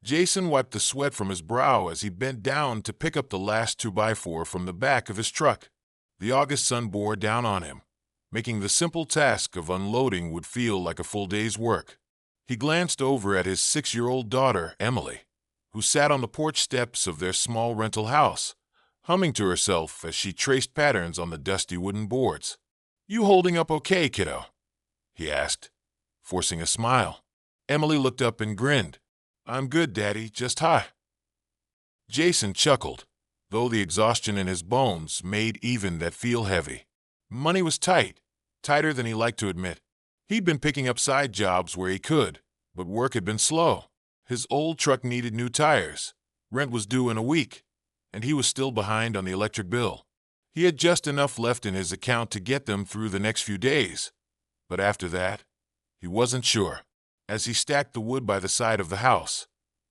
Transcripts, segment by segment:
Jason wiped the sweat from his brow as he bent down to pick up the last 2x4 from the back of his truck. The August sun bore down on him, making the simple task of unloading would feel like a full day's work. He glanced over at his 6-year-old daughter, Emily, who sat on the porch steps of their small rental house, humming to herself as she traced patterns on the dusty wooden boards. "You holding up okay, kiddo?" he asked, forcing a smile. Emily looked up and grinned. "I'm good, Daddy, just high." Jason chuckled, though the exhaustion in his bones made even that feel heavy. Money was tight, tighter than he liked to admit. He'd been picking up side jobs where he could, but work had been slow. His old truck needed new tires, rent was due in a week, and he was still behind on the electric bill. He had just enough left in his account to get them through the next few days, but after that, he wasn't sure. As he stacked the wood by the side of the house,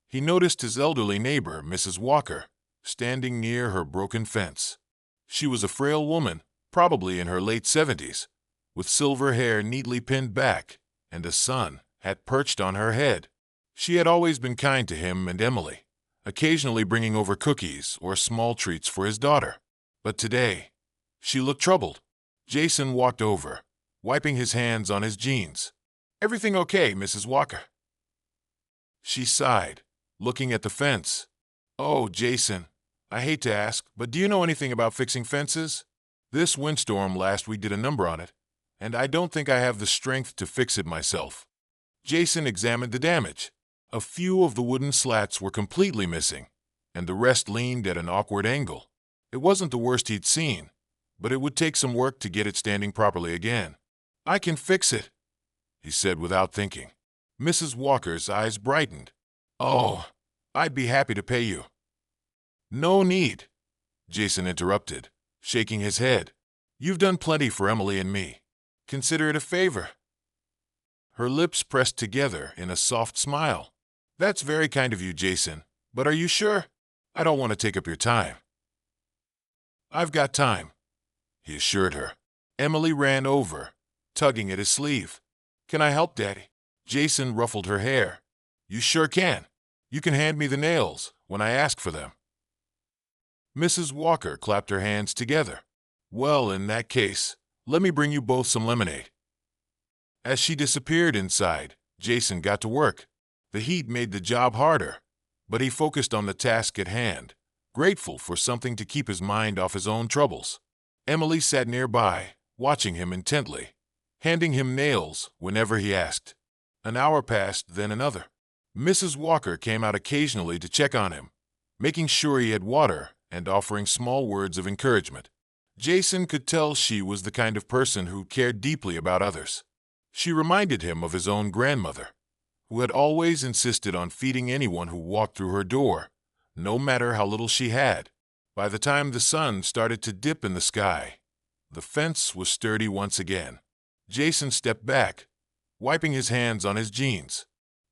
he noticed his elderly neighbor, Mrs. Walker, standing near her broken fence. She was a frail woman, probably in her late 70s, with silver hair neatly pinned back and a sun hat perched on her head. She had always been kind to him and Emily, occasionally bringing over cookies or small treats for his daughter. But today, she looked troubled. Jason walked over, wiping his hands on his jeans. "Everything okay, Mrs. Walker?" She sighed, looking at the fence. "Oh, Jason, I hate to ask, but do you know anything about fixing fences? This windstorm last week did a number on it, and I don't think I have the strength to fix it myself." Jason examined the damage. A few of the wooden slats were completely missing, and the rest leaned at an awkward angle. It wasn't the worst he'd seen, but it would take some work to get it standing properly again. "I can fix it," he said without thinking. Mrs. Walker's eyes brightened. "Oh, I'd be happy to pay you." "No need," Jason interrupted, shaking his head. "You've done plenty for Emily and me. Consider it a favor." Her lips pressed together in a soft smile. "That's very kind of you, Jason, but are you sure? I don't want to take up your time." "I've got time," he assured her. Emily ran over, tugging at his sleeve. "Can I help, Daddy?" Jason ruffled her hair. "You sure can. You can hand me the nails when I ask for them." Mrs. Walker clapped her hands together. "Well, in that case, let me bring you both some lemonade." As she disappeared inside, Jason got to work. The heat made the job harder, but he focused on the task at hand, grateful for something to keep his mind off his own troubles. Emily sat nearby, watching him intently, handing him nails whenever he asked. An hour passed, then another. Mrs. Walker came out occasionally to check on him, making sure he had water and offering small words of encouragement. Jason could tell she was the kind of person who cared deeply about others. She reminded him of his own grandmother, who had always insisted on feeding anyone who walked through her door, no matter how little she had. By the time the sun started to dip in the sky, the fence was sturdy once again. Jason stepped back, wiping his hands on his jeans.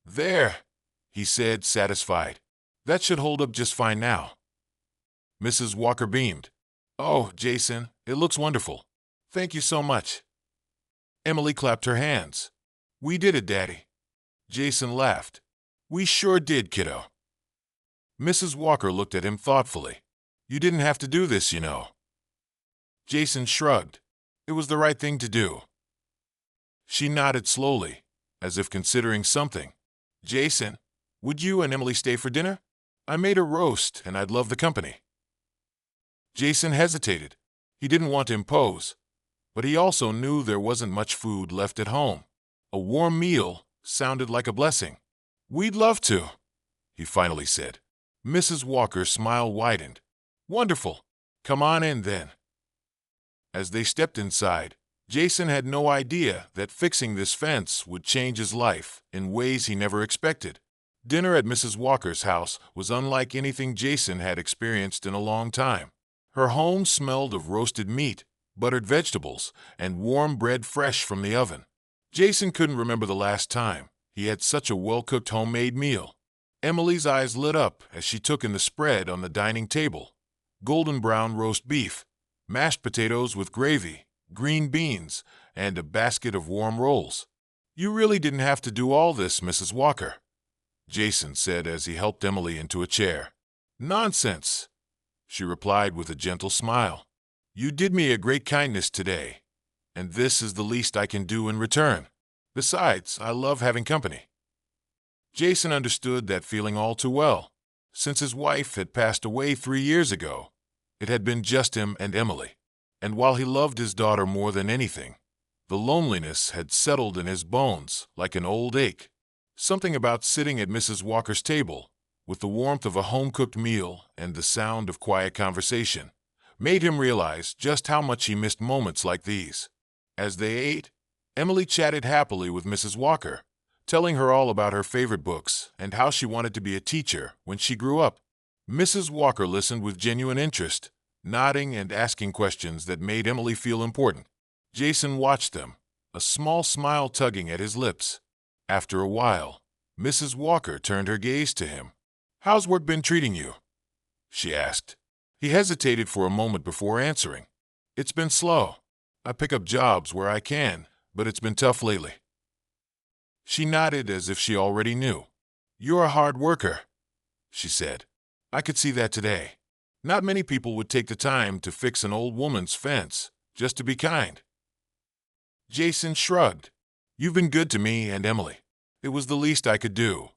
"There," he said, satisfied. "That should hold up just fine now." Mrs. Walker beamed. "Oh, Jason, it looks wonderful. Thank you so much." Emily clapped her hands. "We did it, Daddy." Jason laughed. "We sure did, kiddo." Mrs. Walker looked at him thoughtfully. "You didn't have to do this, you know." Jason shrugged. It was the right thing to do. She nodded slowly, as if considering something. "Jason, would you and Emily stay for dinner? I made a roast, and I'd love the company." Jason hesitated. He didn't want to impose, but he also knew there wasn't much food left at home. A warm meal sounded like a blessing. "We'd love to," he finally said. Mrs. Walker's smile widened. "Wonderful. Come on in, then." As they stepped inside, Jason had no idea that fixing this fence would change his life in ways he never expected. Dinner at Mrs. Walker's house was unlike anything Jason had experienced in a long time. Her home smelled of roasted meat, buttered vegetables, and warm bread fresh from the oven. Jason couldn't remember the last time he had such a well-cooked homemade meal. Emily's eyes lit up as she took in the spread on the dining table. Golden brown roast beef, mashed potatoes with gravy, green beans, and a basket of warm rolls. "You really didn't have to do all this, Mrs. Walker," Jason said as he helped Emily into a chair. "Nonsense," she replied with a gentle smile. "You did me a great kindness today, and this is the least I can do in return. Besides, I love having company." Jason understood that feeling all too well. Since his wife had passed away 3 years ago, it had been just him and Emily. And while he loved his daughter more than anything, the loneliness had settled in his bones like an old ache. Something about sitting at Mrs. Walker's table, with the warmth of a home-cooked meal and the sound of quiet conversation, made him realize just how much he missed moments like these. As they ate, Emily chatted happily with Mrs. Walker, telling her all about her favorite books and how she wanted to be a teacher when she grew up. Mrs. Walker listened with genuine interest, nodding and asking questions that made Emily feel important. Jason watched them, a small smile tugging at his lips. After a while, Mrs. Walker turned her gaze to him. "How's work been treating you?" she asked. He hesitated for a moment before answering. "It's been slow. I pick up jobs where I can, but it's been tough lately." She nodded as if she already knew. "You're a hard worker," she said. "I could see that today. Not many people would take the time to fix an old woman's fence, just to be kind." Jason shrugged. "You've been good to me and Emily. It was the least I could do."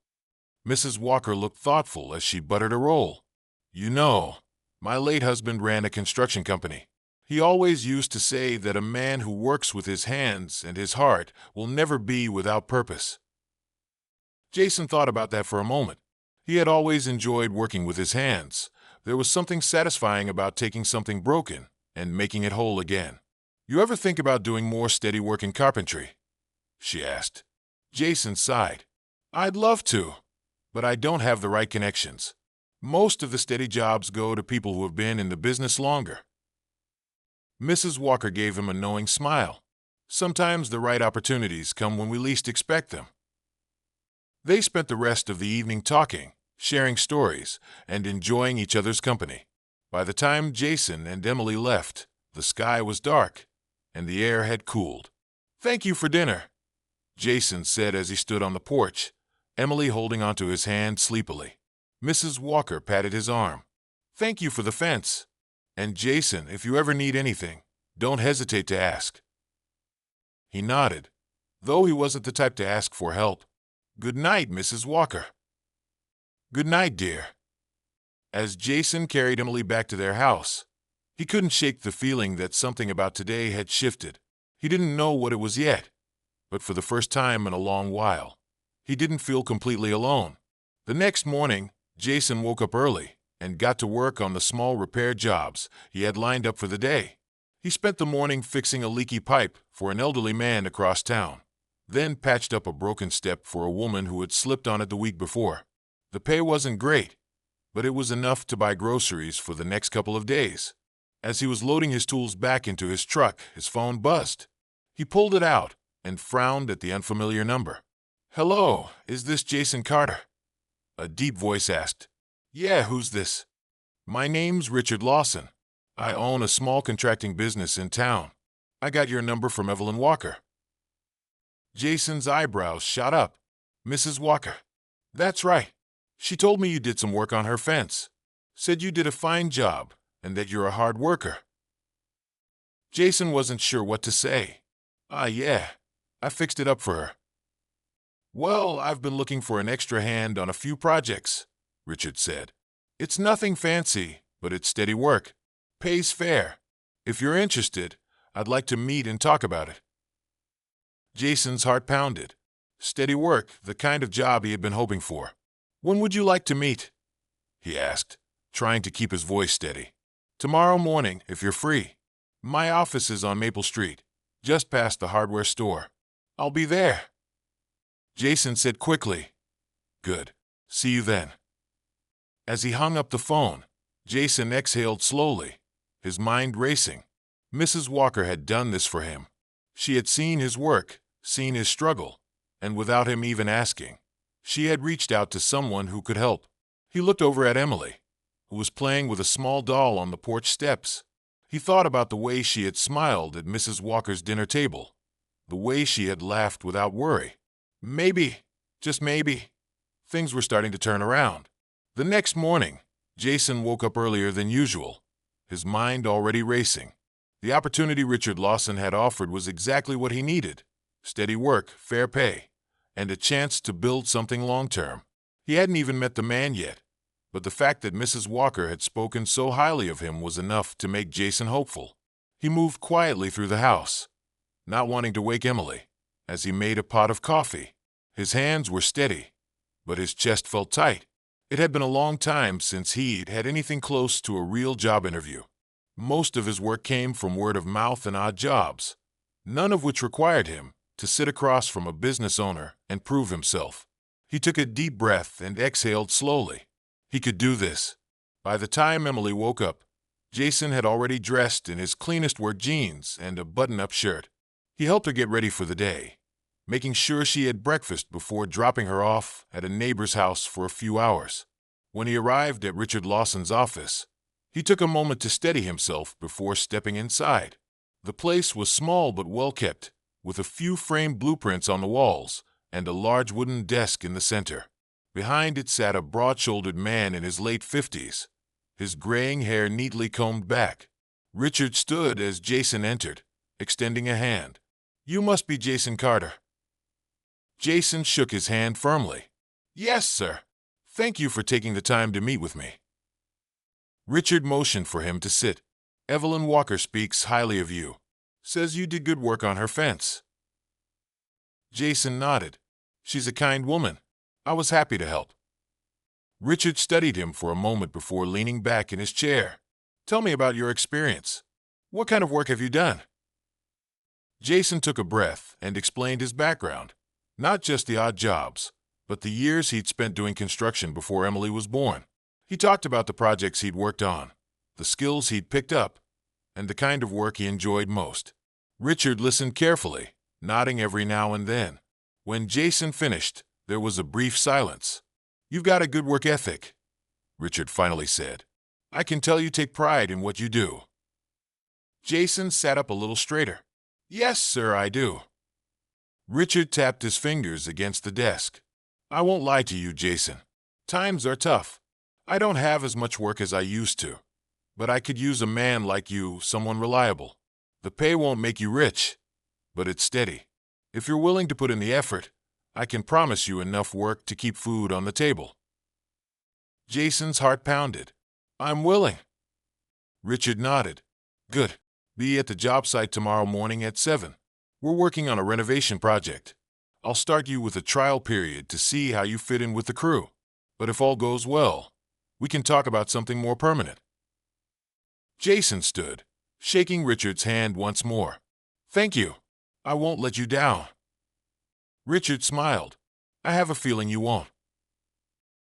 Mrs. Walker looked thoughtful as she buttered a roll. "You know, my late husband ran a construction company. He always used to say that a man who works with his hands and his heart will never be without purpose." Jason thought about that for a moment. He had always enjoyed working with his hands. There was something satisfying about taking something broken and making it whole again. "You ever think about doing more steady work in carpentry?" she asked. Jason sighed. "I'd love to, but I don't have the right connections. Most of the steady jobs go to people who have been in the business longer." Mrs. Walker gave him a knowing smile. "Sometimes the right opportunities come when we least expect them." They spent the rest of the evening talking, sharing stories, and enjoying each other's company. By the time Jason and Emily left, the sky was dark, and the air had cooled. "Thank you for dinner," Jason said as he stood on the porch, Emily holding onto his hand sleepily. Mrs. Walker patted his arm. "Thank you for the fence. And Jason, if you ever need anything, don't hesitate to ask." He nodded, though he wasn't the type to ask for help. "Good night, Mrs. Walker." "Good night, dear." As Jason carried Emily back to their house, he couldn't shake the feeling that something about today had shifted. He didn't know what it was yet, but for the first time in a long while, he didn't feel completely alone. The next morning, Jason woke up early and got to work on the small repair jobs he had lined up for the day. He spent the morning fixing a leaky pipe for an elderly man across town, then patched up a broken step for a woman who had slipped on it the week before. The pay wasn't great, but it was enough to buy groceries for the next couple of days. As he was loading his tools back into his truck, his phone buzzed. He pulled it out and frowned at the unfamiliar number. "Hello, is this Jason Carter?" a deep voice asked. "Yeah, who's this?" "My name's Richard Lawson. I own a small contracting business in town. I got your number from Evelyn Walker." Jason's eyebrows shot up. "Mrs. Walker?" "That's right. She told me you did some work on her fence. Said you did a fine job and that you're a hard worker." Jason wasn't sure what to say. Yeah, I fixed it up for her." "Well, I've been looking for an extra hand on a few projects," Richard said. "It's nothing fancy, but it's steady work. Pays fair. If you're interested, I'd like to meet and talk about it." Jason's heart pounded. Steady work, the kind of job he had been hoping for. "When would you like to meet?" he asked, trying to keep his voice steady. "Tomorrow morning, if you're free. My office is on Maple Street, just past the hardware store. I'll be there." Jason said quickly, "Good. See you then." As he hung up the phone, Jason exhaled slowly, his mind racing. Mrs. Walker had done this for him. She had seen his work, seen his struggle, and without him even asking, she had reached out to someone who could help. He looked over at Emily, who was playing with a small doll on the porch steps. He thought about the way she had smiled at Mrs. Walker's dinner table, the way she had laughed without worry. Maybe, just maybe, things were starting to turn around. The next morning, Jason woke up earlier than usual, his mind already racing. The opportunity Richard Lawson had offered was exactly what he needed: steady work, fair pay, and a chance to build something long-term. He hadn't even met the man yet, but the fact that Mrs. Walker had spoken so highly of him was enough to make Jason hopeful. He moved quietly through the house, not wanting to wake Emily, as he made a pot of coffee. His hands were steady, but his chest felt tight. It had been a long time since he'd had anything close to a real job interview. Most of his work came from word of mouth and odd jobs, none of which required him to sit across from a business owner and prove himself. He took a deep breath and exhaled slowly. He could do this. By the time Emily woke up, Jason had already dressed in his cleanest work jeans and a button-up shirt. He helped her get ready for the day, making sure she had breakfast before dropping her off at a neighbor's house for a few hours. When he arrived at Richard Lawson's office, he took a moment to steady himself before stepping inside. The place was small but well-kept, with a few framed blueprints on the walls and a large wooden desk in the center. Behind it sat a broad-shouldered man in his late 50s, his graying hair neatly combed back. Richard stood as Jason entered, extending a hand. "You must be Jason Carter." Jason shook his hand firmly. "Yes, sir. Thank you for taking the time to meet with me." Richard motioned for him to sit. "Evelyn Walker speaks highly of you. Says you did good work on her fence." Jason nodded. "She's a kind woman. I was happy to help." Richard studied him for a moment before leaning back in his chair. "Tell me about your experience. What kind of work have you done?" Jason took a breath and explained his background. Not just the odd jobs, but the years he'd spent doing construction before Emily was born. He talked about the projects he'd worked on, the skills he'd picked up, and the kind of work he enjoyed most. Richard listened carefully, nodding every now and then. When Jason finished, there was a brief silence. "You've got a good work ethic," Richard finally said. "I can tell you take pride in what you do." Jason sat up a little straighter. "Yes, sir, I do." Richard tapped his fingers against the desk. "I won't lie to you, Jason. Times are tough. I don't have as much work as I used to, but I could use a man like you, someone reliable. The pay won't make you rich, but it's steady. If you're willing to put in the effort, I can promise you enough work to keep food on the table." Jason's heart pounded. "I'm willing." Richard nodded. "Good. Be at the job site tomorrow morning at 7. We're working on a renovation project. I'll start you with a trial period to see how you fit in with the crew. But if all goes well, we can talk about something more permanent." Jason stood, shaking Richard's hand once more. "Thank you. I won't let you down." Richard smiled. "I have a feeling you won't."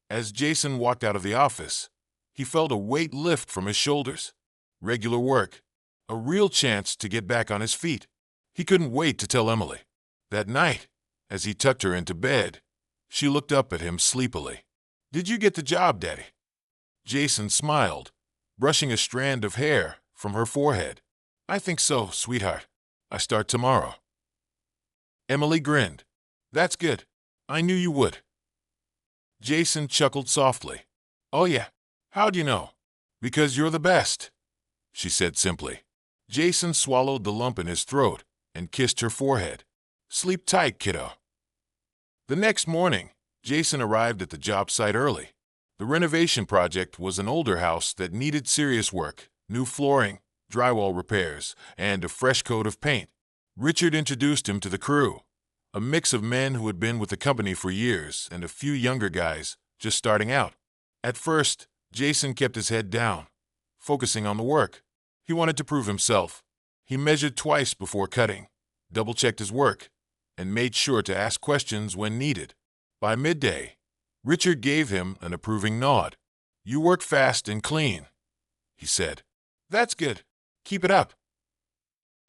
As Jason walked out of the office, he felt a weight lift from his shoulders. Regular work. A real chance to get back on his feet. He couldn't wait to tell Emily. That night, as he tucked her into bed, she looked up at him sleepily. "Did you get the job, Daddy?" Jason smiled, brushing a strand of hair from her forehead. "I think so, sweetheart. I start tomorrow." Emily grinned. "That's good. I knew you would." Jason chuckled softly. "Oh yeah. How'd you know?" "Because you're the best," she said simply. Jason swallowed the lump in his throat and kissed her forehead. "Sleep tight, kiddo." The next morning, Jason arrived at the job site early. The renovation project was an older house that needed serious work: new flooring, drywall repairs, and a fresh coat of paint. Richard introduced him to the crew, a mix of men who had been with the company for years and a few younger guys just starting out. At first, Jason kept his head down, focusing on the work. He wanted to prove himself. He measured twice before cutting, double-checked his work, and made sure to ask questions when needed. By midday, Richard gave him an approving nod. "You work fast and clean," he said. "That's good. Keep it up."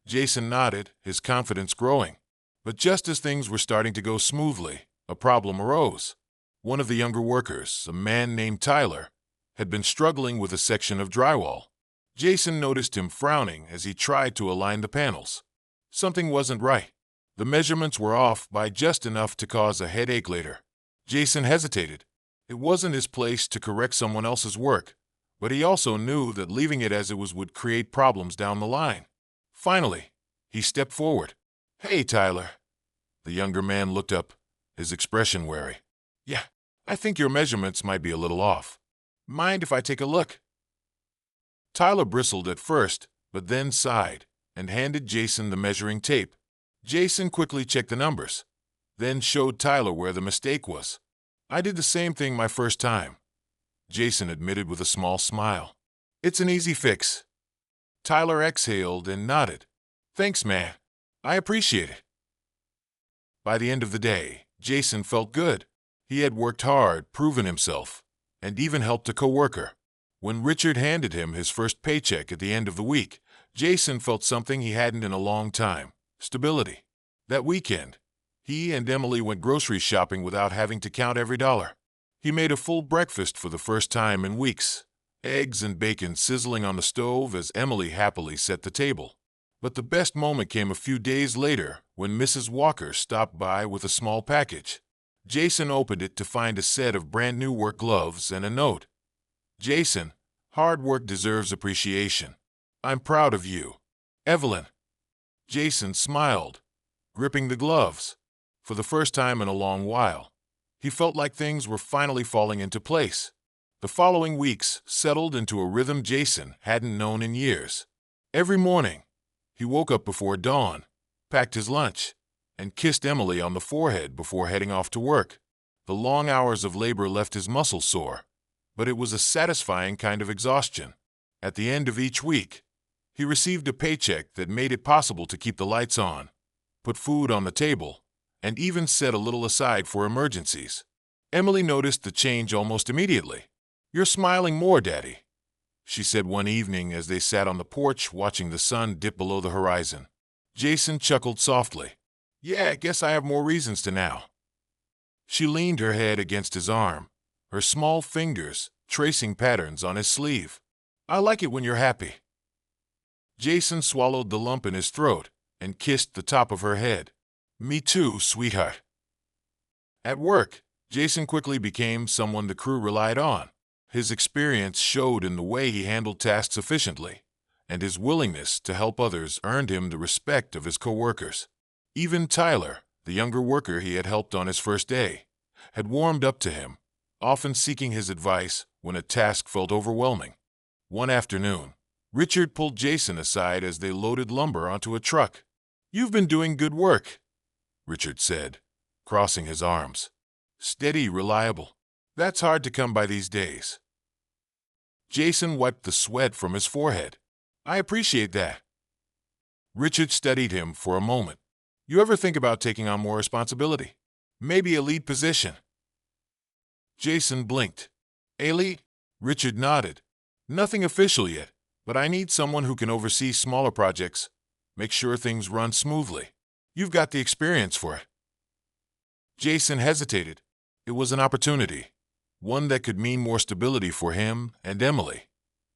Jason nodded, his confidence growing. But just as things were starting to go smoothly, a problem arose. One of the younger workers, a man named Tyler, had been struggling with a section of drywall. Jason noticed him frowning as he tried to align the panels. Something wasn't right. The measurements were off by just enough to cause a headache later. Jason hesitated. It wasn't his place to correct someone else's work, but he also knew that leaving it as it was would create problems down the line. Finally, he stepped forward. "Hey, Tyler." The younger man looked up, his expression wary. "Yeah, I think your measurements might be a little off. Mind if I take a look?" Tyler bristled at first, but then sighed and handed Jason the measuring tape. Jason quickly checked the numbers, then showed Tyler where the mistake was. "I did the same thing my first time," Jason admitted with a small smile. "It's an easy fix." Tyler exhaled and nodded. "Thanks, man. I appreciate it." By the end of the day, Jason felt good. He had worked hard, proven himself, and even helped a coworker. When Richard handed him his first paycheck at the end of the week, Jason felt something he hadn't in a long time: stability. That weekend, he and Emily went grocery shopping without having to count every dollar. He made a full breakfast for the first time in weeks, eggs and bacon sizzling on the stove as Emily happily set the table. But the best moment came a few days later when Mrs. Walker stopped by with a small package. Jason opened it to find a set of brand-new work gloves and a note. "Jason, hard work deserves appreciation. I'm proud of you. Evelyn." Jason smiled, gripping the gloves. For the first time in a long while, he felt like things were finally falling into place. The following weeks settled into a rhythm Jason hadn't known in years. Every morning, he woke up before dawn, packed his lunch, and kissed Emily on the forehead before heading off to work. The long hours of labor left his muscles sore, but it was a satisfying kind of exhaustion. At the end of each week, he received a paycheck that made it possible to keep the lights on, put food on the table, and even set a little aside for emergencies. Emily noticed the change almost immediately. "You're smiling more, Daddy," she said one evening as they sat on the porch watching the sun dip below the horizon. Jason chuckled softly. "Yeah, I guess I have more reasons to now." She leaned her head against his arm, her small fingers tracing patterns on his sleeve. "I like it when you're happy." Jason swallowed the lump in his throat and kissed the top of her head. "Me too, sweetheart." At work, Jason quickly became someone the crew relied on. His experience showed in the way he handled tasks efficiently, and his willingness to help others earned him the respect of his coworkers. Even Tyler, the younger worker he had helped on his first day, had warmed up to him, often seeking his advice when a task felt overwhelming. One afternoon, Richard pulled Jason aside as they loaded lumber onto a truck. "You've been doing good work," Richard said, crossing his arms. "Steady, reliable. That's hard to come by these days." Jason wiped the sweat from his forehead. "I appreciate that." Richard studied him for a moment. "You ever think about taking on more responsibility? Maybe a lead position?" Jason blinked. "A lead?" Richard nodded. "Nothing official yet, but I need someone who can oversee smaller projects, make sure things run smoothly. You've got the experience for it." Jason hesitated. It was an opportunity, one that could mean more stability for him and Emily.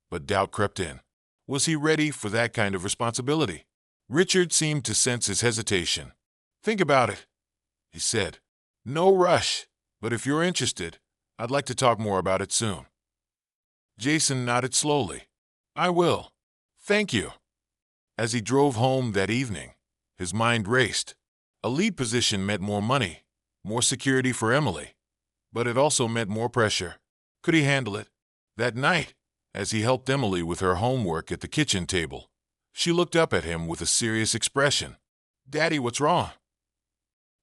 But doubt crept in. Was he ready for that kind of responsibility? Richard seemed to sense his hesitation. "Think about it," he said. "No rush, but if you're interested, I'd like to talk more about it soon." Jason nodded slowly. "I will. Thank you." As he drove home that evening, his mind raced. A lead position meant more money, more security for Emily, but it also meant more pressure. Could he handle it? That night, as he helped Emily with her homework at the kitchen table, she looked up at him with a serious expression. "Daddy, what's wrong?"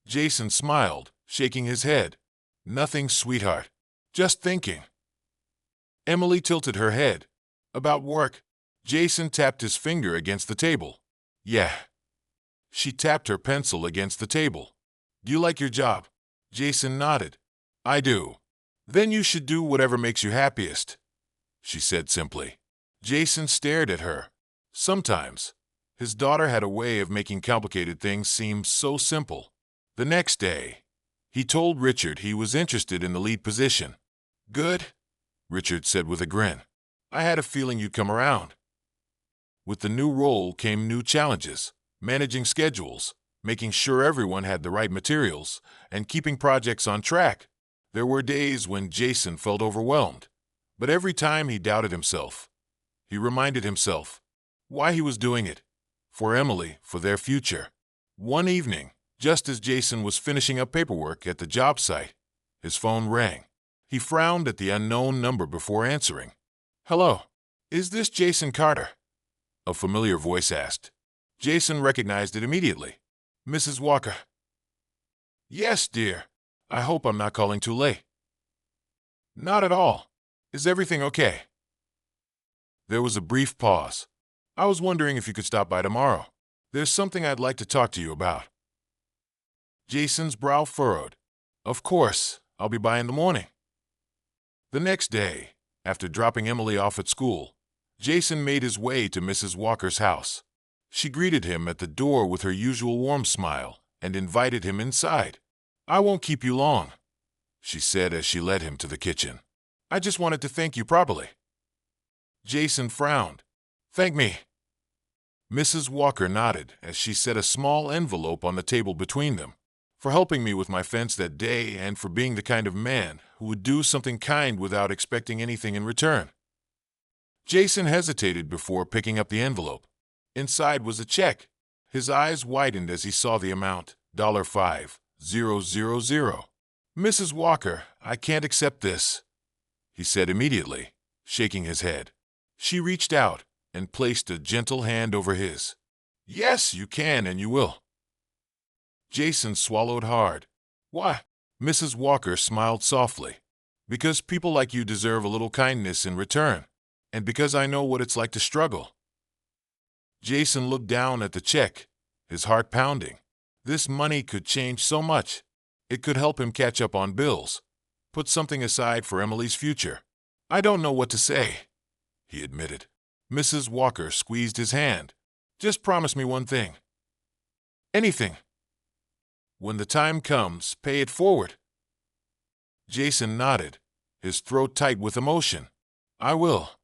Jason smiled, shaking his head. "Nothing, sweetheart. Just thinking." Emily tilted her head. "About work?" Jason tapped his finger against the table. "Yeah." She tapped her pencil against the table. "Do you like your job?" Jason nodded. "I do." "Then you should do whatever makes you happiest," she said simply. Jason stared at her. Sometimes, his daughter had a way of making complicated things seem so simple. The next day, he told Richard he was interested in the lead position. "Good," Richard said with a grin. "I had a feeling you'd come around." With the new role came new challenges: managing schedules, making sure everyone had the right materials, and keeping projects on track. There were days when Jason felt overwhelmed, but every time he doubted himself, he reminded himself why he was doing it. For Emily, for their future. One evening, just as Jason was finishing up paperwork at the job site, his phone rang. He frowned at the unknown number before answering. "Hello, is this Jason Carter?" A familiar voice asked. Jason recognized it immediately. "Mrs. Walker." "Yes, dear. I hope I'm not calling too late." "Not at all. Is everything okay?" There was a brief pause. "I was wondering if you could stop by tomorrow. There's something I'd like to talk to you about." Jason's brow furrowed. "Of course, I'll be by in the morning." The next day, after dropping Emily off at school, Jason made his way to Mrs. Walker's house. She greeted him at the door with her usual warm smile and invited him inside. "I won't keep you long," she said as she led him to the kitchen. "I just wanted to thank you properly." Jason frowned. "Thank me?" Mrs. Walker nodded as she set a small envelope on the table between them. "For helping me with my fence that day and for being the kind of man who would do something kind without expecting anything in return." Jason hesitated before picking up the envelope. Inside was a check. His eyes widened as he saw the amount, $5,000. "Mrs. Walker, I can't accept this," he said immediately, shaking his head. She reached out and placed a gentle hand over his. "Yes, you can and you will." Jason swallowed hard. "Why?" Mrs. Walker smiled softly. "Because people like you deserve a little kindness in return, and because I know what it's like to struggle." Jason looked down at the check, his heart pounding. This money could change so much. It could help him catch up on bills, put something aside for Emily's future. "I don't know what to say," he admitted. Mrs. Walker squeezed his hand. "Just promise me one thing." "Anything." "When the time comes, pay it forward." Jason nodded, his throat tight with emotion. "I will."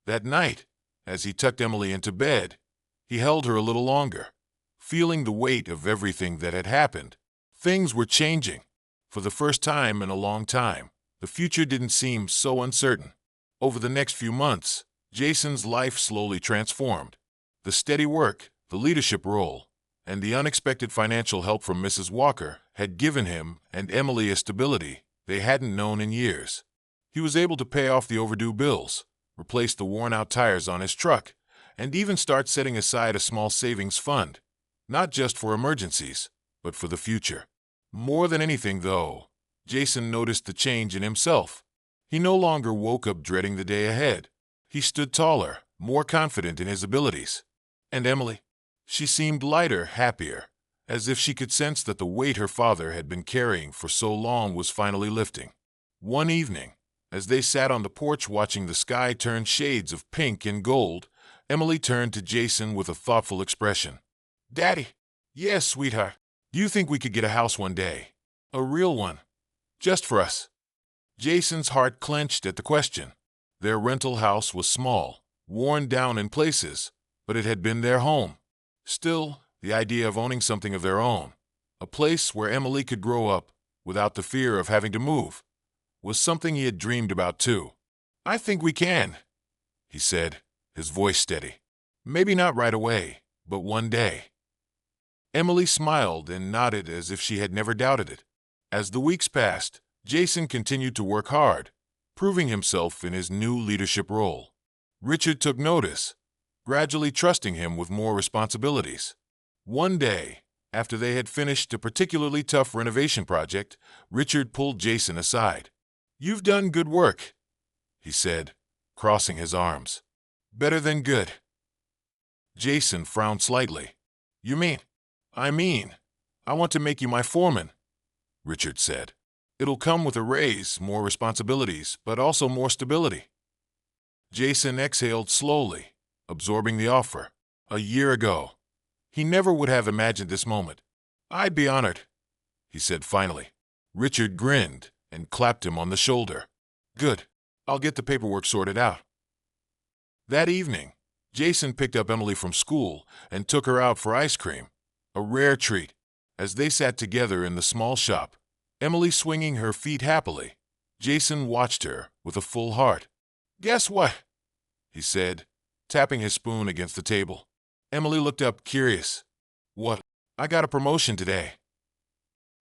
That night, as he tucked Emily into bed, he held her a little longer, feeling the weight of everything that had happened. Things were changing. For the first time in a long time, the future didn't seem so uncertain. Over the next few months, Jason's life slowly transformed. The steady work, the leadership role, and the unexpected financial help from Mrs. Walker had given him and Emily a stability they hadn't known in years. He was able to pay off the overdue bills, replace the worn-out tires on his truck, and even start setting aside a small savings fund, not just for emergencies, but for the future. More than anything, though, Jason noticed the change in himself. He no longer woke up dreading the day ahead. He stood taller, more confident in his abilities. And Emily? She seemed lighter, happier, as if she could sense that the weight her father had been carrying for so long was finally lifting. One evening, as they sat on the porch watching the sky turn shades of pink and gold, Emily turned to Jason with a thoughtful expression. "Daddy." "Yes, sweetheart. Do you think we could get a house one day? A real one. Just for us?" Jason's heart clenched at the question. Their rental house was small, worn down in places, but it had been their home. Still, the idea of owning something of their own, a place where Emily could grow up without the fear of having to move, was something he had dreamed about too. "I think we can," he said, his voice steady. "Maybe not right away, but one day." Emily smiled and nodded as if she had never doubted it. As the weeks passed, Jason continued to work hard, proving himself in his new leadership role. Richard took notice, gradually trusting him with more responsibilities. One day, after they had finished a particularly tough renovation project, Richard pulled Jason aside. "You've done good work," he said, crossing his arms. "Better than good." Jason frowned slightly. "You mean?" I want to make you my foreman," Richard said. "It'll come with a raise, more responsibilities, but also more stability." Jason exhaled slowly, absorbing the offer. A year ago, he never would have imagined this moment. "I'd be honored," he said finally. Richard grinned and clapped him on the shoulder. "Good. I'll get the paperwork sorted out." That evening, Jason picked up Emily from school and took her out for ice cream, a rare treat. As they sat together in the small shop, Emily swinging her feet happily. Jason watched her with a full heart. "Guess what?" he said, tapping his spoon against the table. Emily looked up, curious. "What?" "I got a promotion today."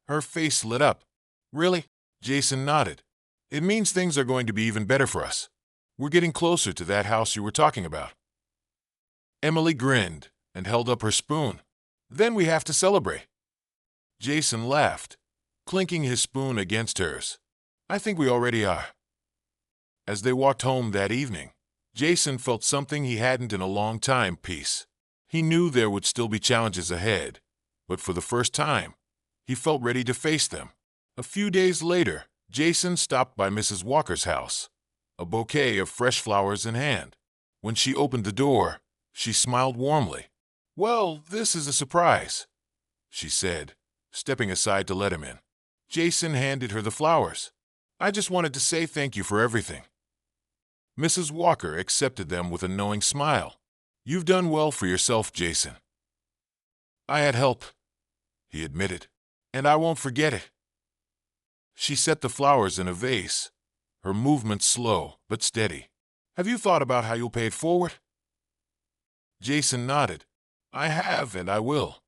Her face lit up. "Really?" Jason nodded. "It means things are going to be even better for us. We're getting closer to that house you were talking about." Emily grinned and held up her spoon. "Then we have to celebrate." Jason laughed, clinking his spoon against hers. "I think we already are." As they walked home that evening, Jason felt something he hadn't in a long time: peace. He knew there would still be challenges ahead, but for the first time, he felt ready to face them. A few days later, Jason stopped by Mrs. Walker's house, a bouquet of fresh flowers in hand. When she opened the door, she smiled warmly. "Well, this is a surprise," she said, stepping aside to let him in. Jason handed her the flowers. "I just wanted to say thank you for everything." Mrs. Walker accepted them with a knowing smile. "You've done well for yourself, Jason." "I had help," he admitted, "and I won't forget it." She set the flowers in a vase, her movements slow but steady. "Have you thought about how you'll pay it forward?" Jason nodded. "I have, and I will."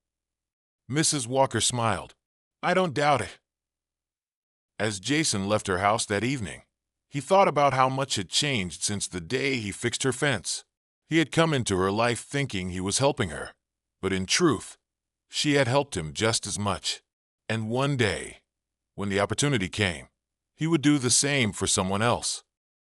Mrs. Walker smiled. "I don't doubt it." As Jason left her house that evening, he thought about how much had changed since the day he fixed her fence. He had come into her life thinking he was helping her, but in truth, she had helped him just as much. And one day, when the opportunity came, he would do the same for someone else.